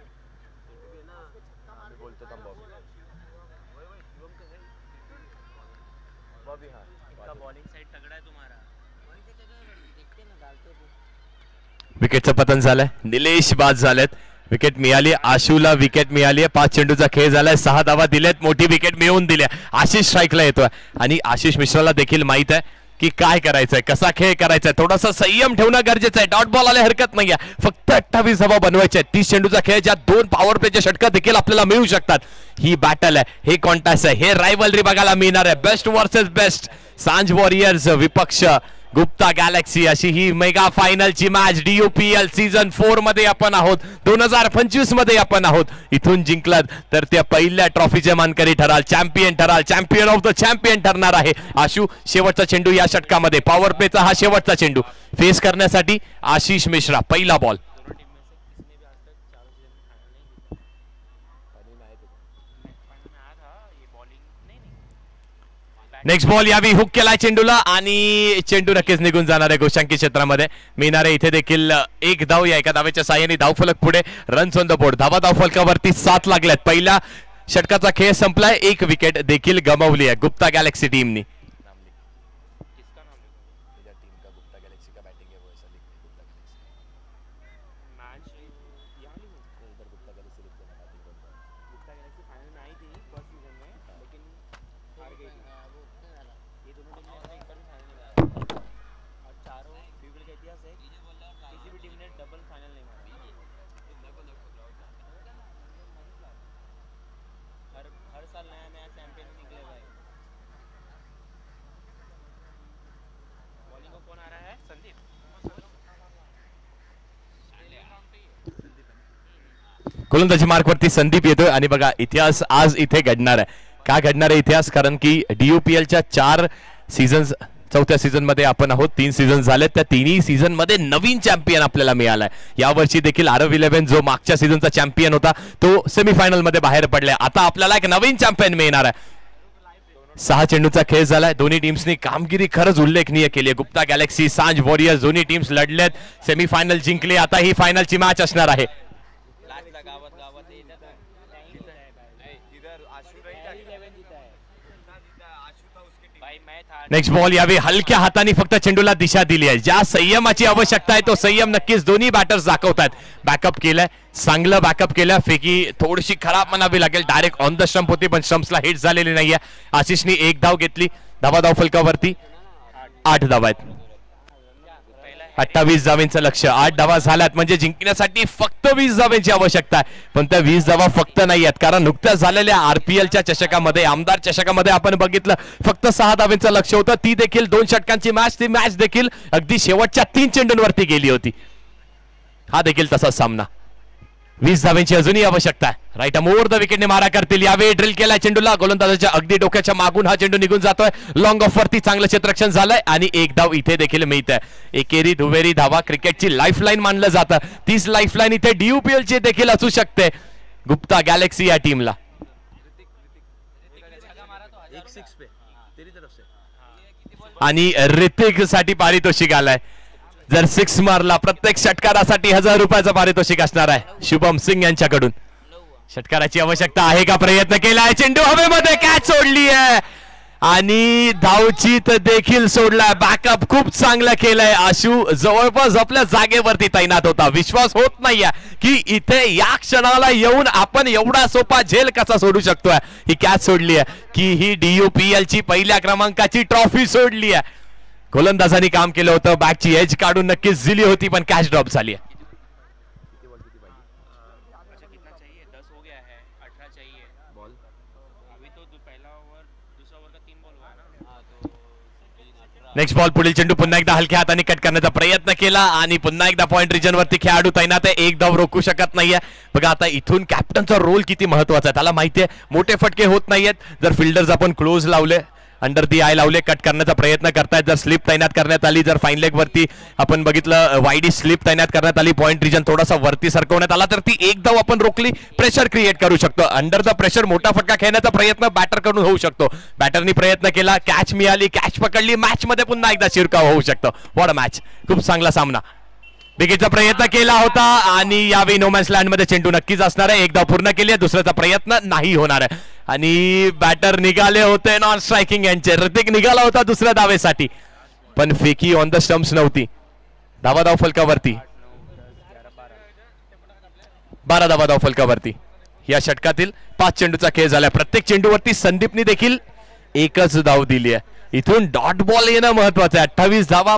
बोलतो थांब बॉबी. विकेटचं पतन झालंय, निलेश बाद झालेत. विकेट मिळाली, आशूला विकेट मिळाली. 5 चेंडूचा खेळ झालाय, 6 धावा दिलेत, मोठी विकेट मिळवून दिल्या. आशिष स्ट्राईकला येतोय आणि आशिष मिश्राला देखील माहित आहे की काय करायचंय, कसा खेळ करायचाय. थोडासा संयम ठेवणं गरजेचं आहे. डॉट बॉल आले हरकत नाहीये, फक्त 28 धावा बनवायच्या. 30 चेंडूचा खेळ, ज्यात 2 पॉवर प्लेच्या षटका देखील आपल्याला मिळू शकतात. ही बॅटल आहे, हे कॉन्टेस्ट आहे, हे रायव्हलरी बघायला मिळणार आहे. बेस्ट वर्सेस बेस्ट, सांज वॉरियर्स विपक्ष गुप्ता गॅलेक्सी, अशी ही मेगा फायनलची मॅच. DUPL सीझन 4 मध्ये आपण आहोत, 2025 मध्ये आपण आहोत. इथून जिंकलात तर त्या पहिल्या ट्रॉफीचे मानकरी ठराल, चॅम्पियन ठराल, चॅम्पियन ऑफ द चॅम्पियन ठरणार आहे. आशू, शेवटचा चेंडू या षटकामध्ये, पॉवर प्लेचा हा शेवटचा चेंडू फेस करण्यासाठी आशिष मिश्रा. पहिला बॉल. नेक्स्ट बॉल यावी, हुक केलाय चेंडूला आणि चेंडू नक्कीच निघून जाणार आहे गोशांकी क्षेत्रामध्ये. मिळणार आहे इथे देखील 1 धाव. या एका धावेच्या साहाय्याने धावफलक पुढे, रन्स ऑन द बोर्ड. धावा धावफलकावरती 7 लागल्यात. पहिल्या षटकाचा खेळ संपलाय, 1 विकेट देखील गमावली आहे गुप्ता गॅलेक्सी टीमनी. गोलंदाजी मार्कवरती संदीप येतोय आणि बघा इतिहास आज इथे घडणार आहे. का घडणार आहे इतिहास? कारण की DUPLच्या 4 सीझन्स, 4थ्या सीझन मध्ये आपण आहोत. 3 सीझन झालेत, त्या 3ही सीझन मध्ये नवीन चॅम्पियन आपल्याला मिळालाय. यावर्षी देखील आरव 11 जो मागच्या सीझनचा चॅम्पियन होता तो सेमीफायनल मध्ये बाहेर पडलाय. आता आपल्याला एक नवीन चॅम्पियन मिळणार आहे. 6 चेंडूचा खेळ झालाय. दोन्ही टीम्सनी कामगिरी खरंच उल्लेखनीय केली आहे. गुप्ता गॅलेक्सी, सांज वॉरियर्स दोन्ही टीम्स लढलेत, सेमीफायनल जिंकली. आता ही फायनलची मॅच असणार आहे. नेक्स्ट बॉल यावे, हलक्या हाताने फक्त चेंडूला दिशा दिली आहे. ज्या संयमाची आवश्यकता आहे तो संयम नक्कीच दोन्ही बॅटर्स दाखवतात. बॅकअप केलंय, चांगलं बॅकअप केलं. फेकी थोडीशी खराब म्हणावी लागेल, डायरेक्ट ऑन द स्टंप होती पण स्टंप्सला हिट झालेली नाहीये. आशिषनी 1 धाव घेतली. धावा धाव फलकावरती 8 धावा आहेत. 28 धावांचं लक्ष, 8 धावा झाल्यात म्हणजे जिंकण्यासाठी फक्त 20 धावांची आवश्यकता आहे. पण त्या 20 धावा फक्त नाही आहेत, कारण नुकत्याच झालेल्या RPLच्या चषकामध्ये, आमदार चषकामध्ये आपण बघितलं फक्त 6 धावांचं लक्ष होतं. ती देखील 2 षटकांची मॅच, ती मॅच देखील अगदी शेवटच्या 3 चेंडूंवरती गेली होती. हा देखील तसाच सामना. 20 धावांची अजूनही आवश्यकता आहे. राईट मोर द विकेटने मारा करतील. यावेळी ड्रिल केलाय चेंडूला, गोलंदाजाच्या अगदी डोक्याच्या मागून हा चेंडू निघून जातोय. लॉंग ऑफ वरती चांगलं क्षेत्ररक्षण झालंय आणि 1 धाव इथे देखील मिळत आहे. एकेरी दुहेरी धावा क्रिकेटची लाईफलाईन मानलं जातं. तीच लाईफलाईन इथे DUPLची देखील असू शकते गुप्ता गॅलेक्सी या टीमला. आणि ऋतिक साठी पारितोषिक आलाय. जर 6 मारला प्रत्येक षटकारासाठी 1000 रुपयाचं पारितोषिक असणार आहे शुभम सिंग यांच्याकडून. षटकाराची आवश्यकता आहे का? प्रयत्न केलाय, चेंडू हवेमध्ये, कॅच सोडली आहे आणि धावचीत देखील सोडलाय. बॅकअप खूप चांगला केलाय. आशू जवळपास आपल्या जागेवरती तैनात होता. विश्वास होत नाहीये की इथे या क्षणाला येऊन आपण एवढा सोपा झेल कसा सोडू शकतोय. ही कॅच सोडली आहे की ही DUPLची पहिल्या क्रमांकाची ट्रॉफी सोडली आहे. गोलंदाजांनी काम केलं होतं, बॅकची एज काढून नक्कीच दिली होती पण कॅच ड्रॉप झाली आहे. नेक्स्ट बॉल, पुढील चेंडू पुन्हा एकदा हलक्या हाताने कट करण्याचा प्रयत्न केला आणि पुन्हा एकदा पॉइंट रिजन वरती खेळाडू तैनात आहे. 1 धाव रोखू शकत नाहीये. बघा आता इथून कॅप्टनचा रोल किती महत्वाचा आहे. त्याला माहितीये मोठे फटके होत नाहीयेत. जर फिल्डर्स आपण क्लोज लावले, अंडर दी आय लावले, कट करण्याचा प्रयत्न करतायत. जर स्लिप तैनात करण्यात आली, जर फाईन लेग वरती आपण बघितलं वाईडी स्लिप तैनात करण्यात आली, पॉइंट रिजन थोडासा वरती सरकवण्यात आला तर ती 1 धाव आपण रोखली, प्रेशर क्रिएट करू शकतो. अंडर द प्रेशर मोठा फटका खेळण्याचा प्रयत्न बॅटर कडून होऊ शकतो. बॅटरनी प्रयत्न केला, कॅच मिळाली, कॅच पकडली, मॅच मध्ये पुन्हा एकदा शिरकाव होऊ शकतो. व्हॉट अ मॅच, खूप चांगला सामना. विकेटचा प्रयत्न केला होता आणि यावेळी नोमॅन्स लँड मध्ये चेंडू नक्कीच असणार आहे. एक धाव पूर्ण केली आहे, दुसऱ्याचा प्रयत्न नाही होणार आहे आणि बॅटर निघाले होते नॉन स्ट्रायकिंग यांचे. ऋतिक निघाला होता दुसऱ्या धावेसाठी पण फेकी ऑन द स्टम्प्स नव्हती. धाव फलकावरती 12 धाव फलकावरती. या षटकातील 5 चेंडूचा खेळ झाला. प्रत्येक चेंडूवरती संदीपनी देखील एकच धाव दिली आहे. इथून डॉट बॉल येणं महत्वाचं आहे. 28 धावा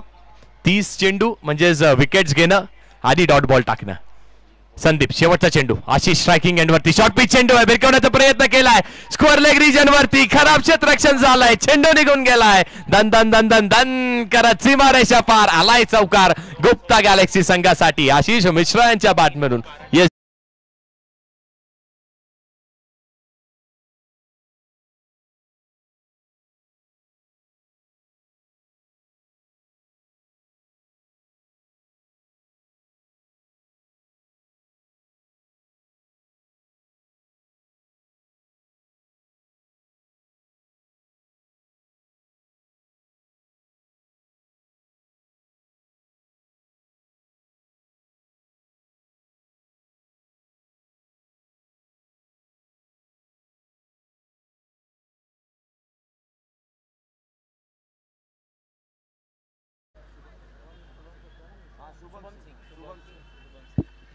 30 चेंडू म्हणजेच विकेट्स घेणं आणि डॉट बॉल टाकणं. संदीप शेवटचा चेंडू आशिष स्ट्रायकिंग एंड वरती शॉर्ट पिच चेंडू आहे. भिरकवण्याचा प्रयत्न केलाय स्क्वेअर लेग रिजन वरती. खराब क्षेत्ररक्षण झालाय. चेंडू निघून गेलाय. दन दन दन दन दन करत सीमारेषा पार आलाय चौकार गुप्ता गॅलेक्सी संघासाठी आशिष मिश्रा यांच्या बॅटमधून. येस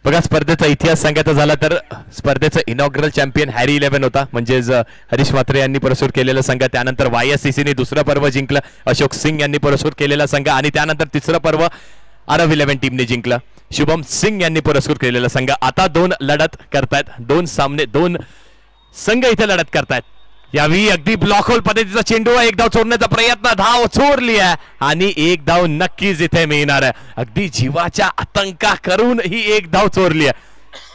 बघा स्पर्धेचा इतिहास सांगायचा झाला तर स्पर्धेचा इनॉग्रल चॅम्पियन हॅरी 11 होता म्हणजेच हरीश म्हात्रे यांनी पुरस्कृत केलेला संघ. त्यानंतर YSCCने दुसरं पर्व जिंकलं. अशोक सिंग यांनी पुरस्कृत केलेला संघ आणि त्यानंतर तिसरं पर्व अरब 11 टीमने जिंकलं. शुभम सिंग यांनी पुरस्कृत केलेला संघ. आता 2 लढत करतायत. 2 सामने 2 संघ इथे लढत करतायत. यावेळी अगदी ब्लॉक होल पद्धतीचा चेंडू आहे. एक धाव चोरण्याचा प्रयत्न धाव चोरली आहे आणि एक धाव नक्कीच इथे मिळणार आहे. अगदी जीवाच्या आतंका करून ही एक धाव चोरली आहे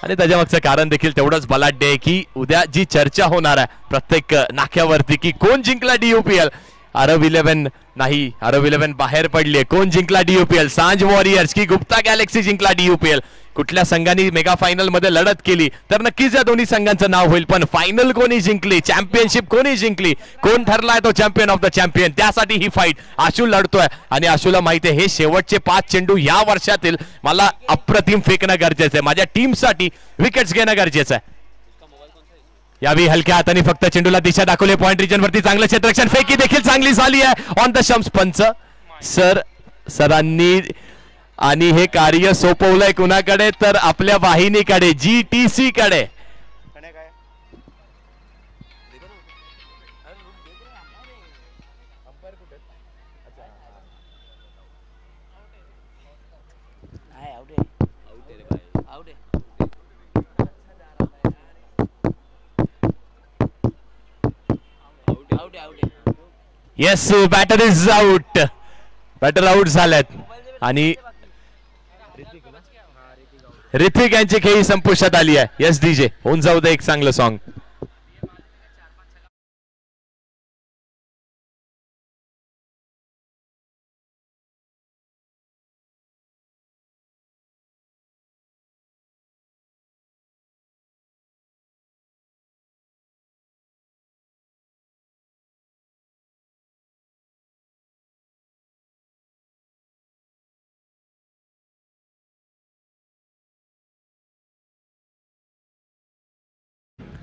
आणि त्याच्यामागचं कारण देखील तेवढंच बलाढ्य आहे की उद्या जी चर्चा होणार आहे प्रत्येक नाक्यावरती की कोण जिंकला DUPL. अरब 11 नाही, अरब 11 बाहेर पडली. कोण जिंकला DUPL? सांज वॉरियर्स की गुप्ता गॅलेक्सी जिंकला DUPL? कुठल्या संघाने मेगा फायनल मध्ये लढत केली तर नक्कीच या दोन्ही संघांचं नाव होईल. पण फायनल कोणी जिंकली, चॅम्पियनशिप कोणी जिंकली, कोण ठरलाय तो चॅम्पियन ऑफ द चॅम्पियन, त्यासाठी ही फाईट आशू लढतोय आणि आशूला माहिती आहे हे शेवटचे 5 चेंडू या वर्षातील मला अप्रतिम फेकणं गरजेचं आहे. माझ्या टीमसाठी विकेट्स घेणं गरजेचं आहे. यावेळी हलक्या हाताने फक्त चेंडूला दिशा दाखवली. पॉइंट रिजन वरती चांगलं क्षेत्ररक्षण. फेकी देखील चांगली झाली आहे ऑन द स्टम्प्स. पंच सरांनी आणि हे कार्य सोपवलंय कुणाकडे तर आपल्या वाहिनीकडे GTC कडे. Yes batter is out. Batter out झालेत आणि ऋतिक यांची खेळी संपुष्टात आली आहे. येस DJ होऊन जाऊ दे एक चांगलं song.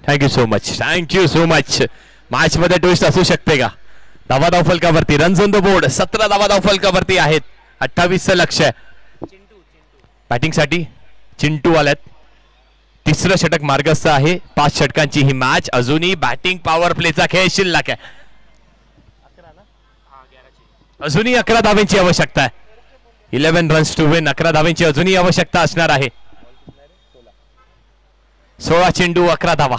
Thank you so much, thank you so much. Match मध्ये ट्विस्ट असू शकते का? धाव फलकावरती रन्स ऑन द बोर्ड. 17 धाव फलकावरती आहेत. 28चं लक्ष आहे. बॅटिंग साठी चिंटू आल्यात. तिसरं षटक मार्गस्थ आहे. 5 षटकांची ही मॅच. अजूनही बॅटिंग पॉवर प्लेचा खेळ शिल्लक आहे. अजूनही 11 धावांची आवश्यकता आहे. 11 रन्स टू विन. 11 धावांची अजूनही आवश्यकता असणार आहे. 16 चेंडू 11 धावा.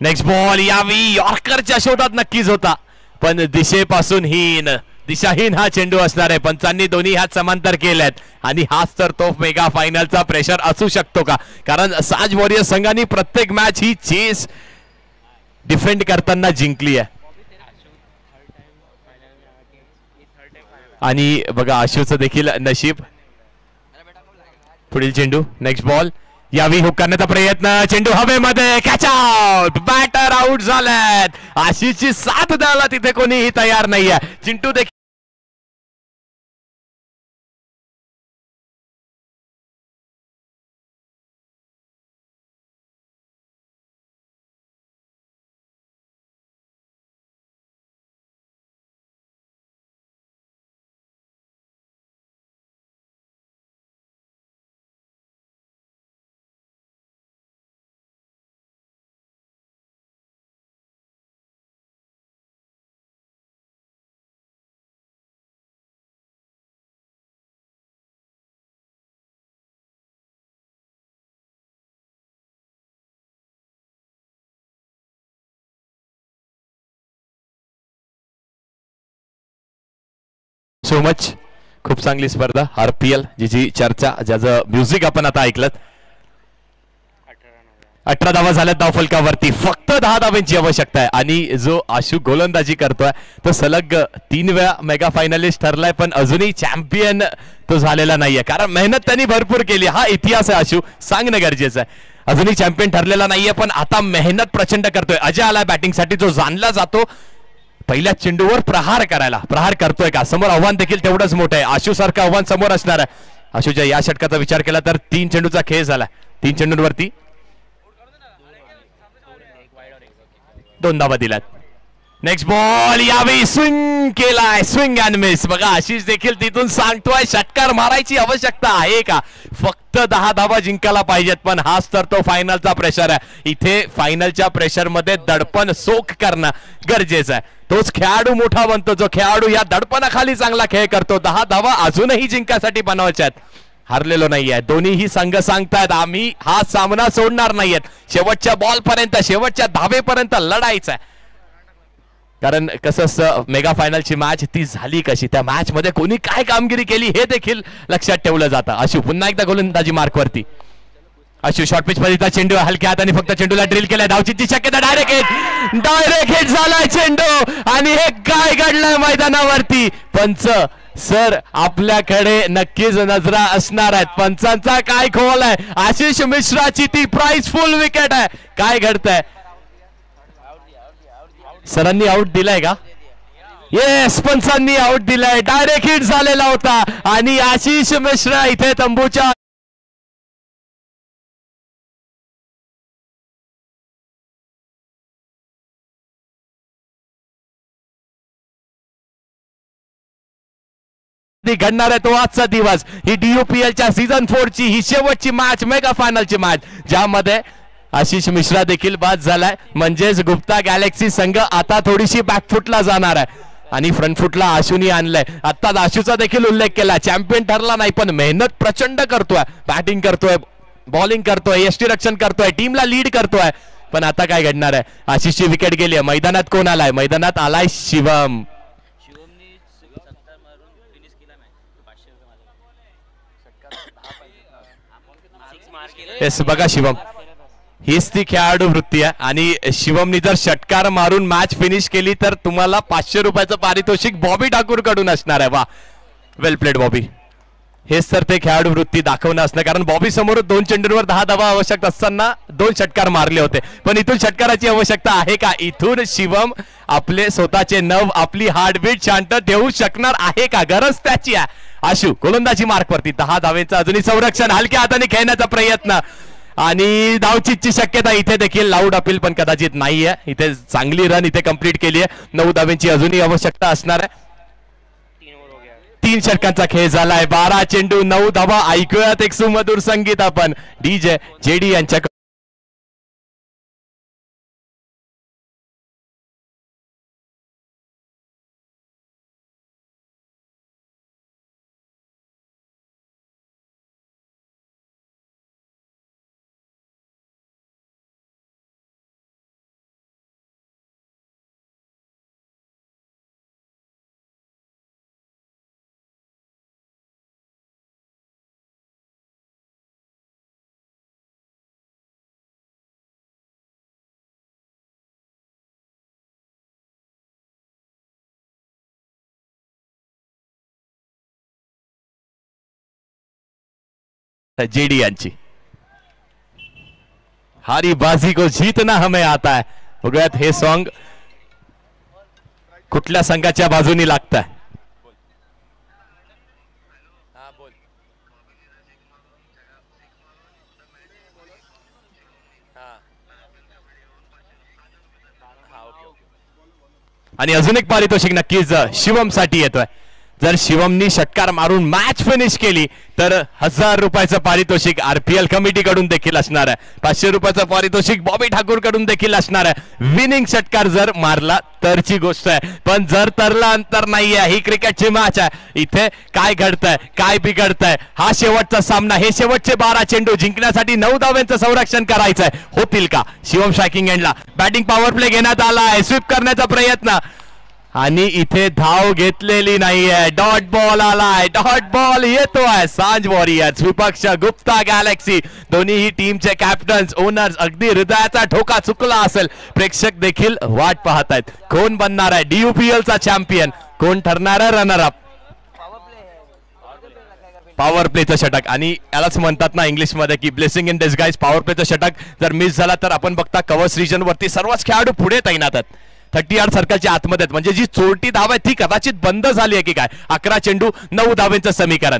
नेक्स्ट बॉल यावी यॉर्करच्या शोधात नक्कीच होता पण दिशेपासून दिशाहीन हा चेंडू असणार आहे. पंचांनी दोन्ही हात समांतर केलेत आणि हाच तर तो मेगा फायनलचा प्रेशर असू शकतो का? कारण साज वॉरियर्स संघाने प्रत्येक मॅच ही चेस डिफेंड करताना जिंकली आहे आणि बघा आशूचं देखील नशीब. पुढील चेंडू नेक्स्ट बॉल यावी हुक करण्याचा प्रयत्न. चेंडू हवेमध्ये कॅच आउट. बॅटर आउट झालेत. आशिषची साथ द्यायला तिथे कोणीही तयार नाहीये. चिंटू देखील सो मच. खूप चांगली स्पर्धा RPL जी चर्चा ज्याचं म्युझिक आपण आता ऐकलं. 18 धावा झाल्यात धावफलकावरती. फक्त 10 धावांची आवश्यकता आहे आणि जो आशू गोलंदाजी करतोय तो सलग 3 वेळा मेगा फायनलिस्ट ठरलाय पण अजूनही चॅम्पियन तो झालेला नाहीये कारण मेहनत त्यांनी भरपूर केली. हा इतिहास आहे आशू, सांगणं गरजेचं आहे. अजूनही चॅम्पियन ठरलेला नाहीये पण आता मेहनत प्रचंड करतोय. अजय आलाय बॅटिंगसाठी जो जाणला जातो पहिल्या चेंडूवर प्रहार करायला. प्रहार करतोय का? समोर आव्हान देखील तेवढंच मोठं आहे. आशू सारखं आव्हान समोर असणार आहे. आशूच्या या षटकाचा विचार केला तर 3 चेंडूचा खेळ झाला. 3 चेंडूंवरती 2 धावा दिल्यात. नेक्स्ट बॉल यावेळी स्विंग केलाय. Swing and miss. बघा आशिष देखील तिथून सांगतोय षटकार मारायची आवश्यकता आहे का? फक्त 10 धावा जिंकायला पाहिजेत पण हाच तर तो फायनलचा प्रेशर आहे. इथे फायनलच्या प्रेशर मध्ये दडपण सोख करणं गरजेचं आहे. तोच खेळाडू मोठा बनतो जो खेळाडू या दडपणाखाली चांगला खेळ करतो. 10 धावा अजूनही जिंकायसाठी बनवायच्या आहेत. हारलेलो नाहीये. दोन्हीही संघ सांगतायत आम्ही हा सामना सोडणार नाहीयेत. शेवटच्या बॉल पर्यंत शेवटच्या धावेपर्यंत लढायचं आहे. कारण कसं मेगा फायनलची मॅच ती झाली कशी, त्या मॅच मध्ये कोणी काय कामगिरी केली हे देखील लक्षात ठेवलं जातं. आशू पुन्हा एकदा गोलंदाजी मार्कवरती. आशू शॉर्ट पिच मध्ये चेंडू हलक्या हाताने फक्त चेंडूला ड्रिल केलाय. धावचीची शक्यता. डायरेक्ट हिट झालाय चेंडू आणि हे काय घडलंय मैदानावरती. पंच सर आपल्याकडे नक्कीच नजरा असणार आहेत. पंचांचा काय खोल आहे. आशिष मिश्राची ती प्राइसफुल विकेट आहे. काय घडतंय? सरांनी आउट दिलाय का? येस, पंचांनी आउट दिलाय. डायरेक्ट हिट झालेला होता आणि आशिष मिश्रा इथे तंबूच्या घडणार आहे तो आजचा दिवस. ही DUPLच्या सीझन 4 ची ही शेवटची मॅच, मेगा फायनलची मॅच, ज्यामध्ये आशिष मिश्रा देखील बाद झालाय. म्हणजेच गुप्ता गॅलेक्सी संघ आता थोडीशी बॅकफुटला जाणार आहे आणि फ्रंटफुटला आशूनी आणलंय. आता आशूचा देखील उल्लेख केला. चॅम्पियन ठरला नाही पण मेहनत प्रचंड करतोय. बॅटिंग करतोय, बॉलिंग करतोय, यष्टीरक्षण करतोय, टीमला लीड करतोय. पण आता काय घडणार आहे? आशिषची विकेट गेली आहे. मैदानात कोण आलाय? मैदानात आलाय शिवम. येस, बघा शिवम हीच ती खेळाडू वृत्ती आहे आणि शिवमनी जर षटकार मारून मॅच फिनिश केली तर तुम्हाला 500 रुपयाचं पारितोषिक बॉबी ठाकूर कडून असणार आहे. वा, वेल प्लेड बॉबी. हेच तर ते खेळाडू वृत्ती दाखवणं असणं. कारण बॉबी समोर 2 चेंडूंवर 10 धावा आवश्यक असताना 2 षटकार मारले होते. पण इथून षटकाराची आवश्यकता आहे का? इथून शिवम आपले स्वतःचे नव, आपली हार्टबीट शांत ठेवू शकणार आहे का? गरज त्याची आहे. आशू गोलंदाजी मार्कवरती. 10 धावेचं अजूनही संरक्षण. हलक्या हाताने खेळण्याचा प्रयत्न आणि धावचीची शक्यता. इथे देखील लाऊड अपील पण कदाचित नाहीये. इथे चांगली रन इथे कंप्लीट केली आहे. 9 धावेची अजूनही आवश्यकता असणार आहे. 3 षटकांचा खेळ झालाय. 12 चेंडू 9 धावा. ऐकूयात एक सुमधुर संगीत आपण DJ JD यांच्या. JD यांची. हारी बाजी को जीतना हमें आता है. बघूयात हे सॉन्ग कुठल्या संघाच्या बाजूनी लागतंय. आणि अजून एक पारितोषिक नक्कीच शिवम साठी येतोय. जर शिवमनी षटकार मारून मॅच फिनिश केली तर 1000 रुपयाचं पारितोषिक RPL कमिटी कडून देखील असणार आहे. 500 रुपयाचं पारितोषिक बॉबी ठाकूर कडून देखील असणार आहे. विनिंग षटकार जर मारला तरची गोष्ट आहे. पण जर तरला अंतर नाहीये. ही क्रिकेटची मॅच आहे. इथे काय घडतंय, काय बिघडतंय, हा शेवटचा सामना. हे शेवटचे 12 चेंडू जिंकण्यासाठी 9 धाव्यांचं संरक्षण करायचंय. होतील का? शिवम स्ट्रायकिंग एंडला. बॅटिंग पॉवर प्ले घेण्यात आला आहे. स्वीप करण्याचा प्रयत्न आणि इथे धाव घेतलेली नाहीये. डॉट बॉल आलाय, डॉट बॉल येतोय. सांज वॉरियर्स विपक्ष गुप्ता गॅलेक्सी, दोन्हीही टीमचे कॅप्टन्स, ओनर्स. अगदी हृदयाचा ठोका चुकला असेल. प्रेक्षक देखील वाट पाहत आहेत. कोण बनणार आहे DUPL चा चॅम्पियन, कोण ठरणार आहे रनर अप. पॉवर प्लेचं षटक, आणि यालाच म्हणतात ना इंग्लिश मध्ये की ब्लेसिंग इन डिस्गाइज. पॉवर प्लेचं षटक जर मिस झाला तर आपण बघता कव्हर्स रिजन वरती सर्वच खेळाडू पुढे तैनात आहेत. 30 यार्ड सर्कलच्या आतमध्ये आहेत. म्हणजे जी चोरटी धाव आहे ती कदाचित बंद झाली आहे की काय. 11 चेंडू 9 धावेंचं समीकरण.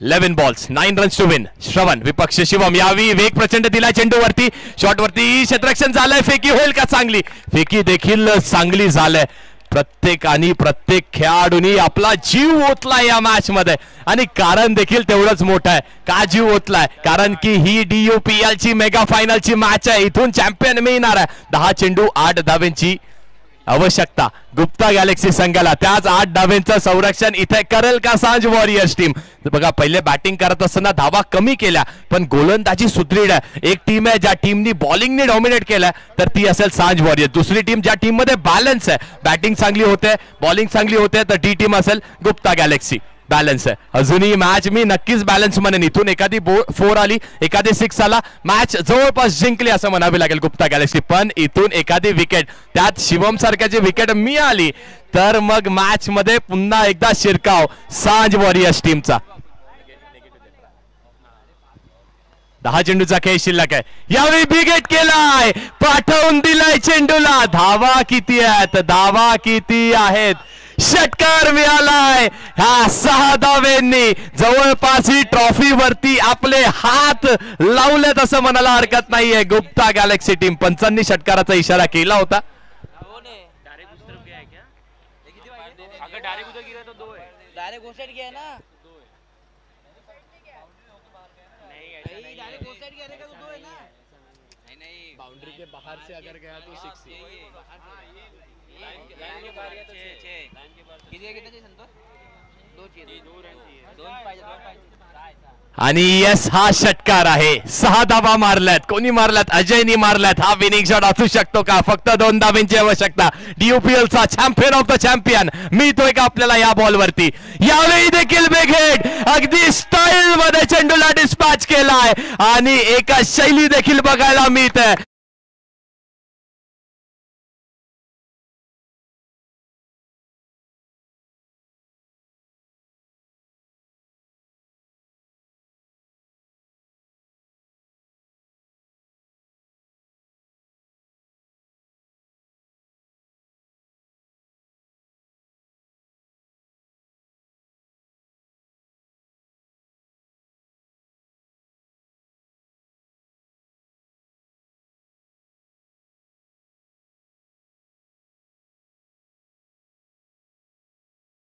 11 balls 9 runs to win. श्रवण विपक्ष शिवम, यावी वेग प्रचंड दिला चेंडूवरती. शॉट वरती क्षेत्ररक्षण झालंय. फेकी होईल का चांगली. फेकी देखील चांगली झालंय. प्रत्येक खेळाडूंनी आपला जीव ओतलाय या मॅच मध्ये, आणि कारण देखील तेवढंच मोठं आहे. का जीव ओतलाय? कारण की ही DUPL ची मेगा फायनलची मॅच आहे. इथून चॅम्पियन मिळणार आहे. 10 चेंडू 8 धावेंची आवश्यकता गुप्ता गॅलेक्सी संघाला. त्याच 8 धावेंचं संरक्षण इथे करेल का सांज वॉरियर्स टीम. बघा पहिले बॅटिंग करत असताना धावा कमी केल्या, पण गोलंदाजी सुदृढ आहे. एक टीम आहे ज्या टीमनी बॉलिंगने डॉमिनेट केलं तर ती असेल सांज वॉरियर्स. दुसरी टीम ज्या टीम मध्ये बॅलन्स आहे, बॅटिंग चांगली होते, बॉलिंग चांगली होते, तर ती टीम असेल गुप्ता गॅलेक्सी. बॅलन्स आहे अजूनही मॅच, मी नक्कीच बॅलन्स म्हणेन. इथून एखादी 4 आली, एखादी 6 आला, मॅच जवळपास जिंकली असं म्हणावे लागेल गुप्ता गॅलेक्सी. पण इथून एखादी विकेट, त्यात शिवम सारख्याची विकेट मिळाली तर मग मॅच मध्ये पुन्हा एकदा शिरकाव सांज वॉरियर्स टीमचा. 10 चेंडूचा खेळ शिल्लक आहे. यावेळी बिगेट केलाय, पाठवून दिलाय चेंडूला. धावा किती आहेत? धावा किती आहेत? षटकार मिळालाय. ह्या 6 धावेंनी जवळपास ही ट्रॉफी वरती आपले हात लावलेत असं म्हणायला हरकत नाहीये गुप्ता गॅलेक्सी टीम. पंचांनी षटकाराचा इशारा केला होता. बाउंड्री के बाहर से अगर गया तो 6. आणि यस, हा षटकार आहे. 6 धावा मारल्यात. कोणी मारल्यात? अजयनी मारल्यात. हा विनिंग शॉट असू शकतो का? फक्त 2 धावांची आवश्यकता. DUPL चा चॅम्पियन ऑफ द चॅम्पियन मिळतोय का आपल्याला या बॉल वरती? यावेळी देखील बेघेट, अगदी स्टाईल मध्ये चेंडूला डिस्पॅच केलाय, आणि एका शैली देखील बघायला मिळते.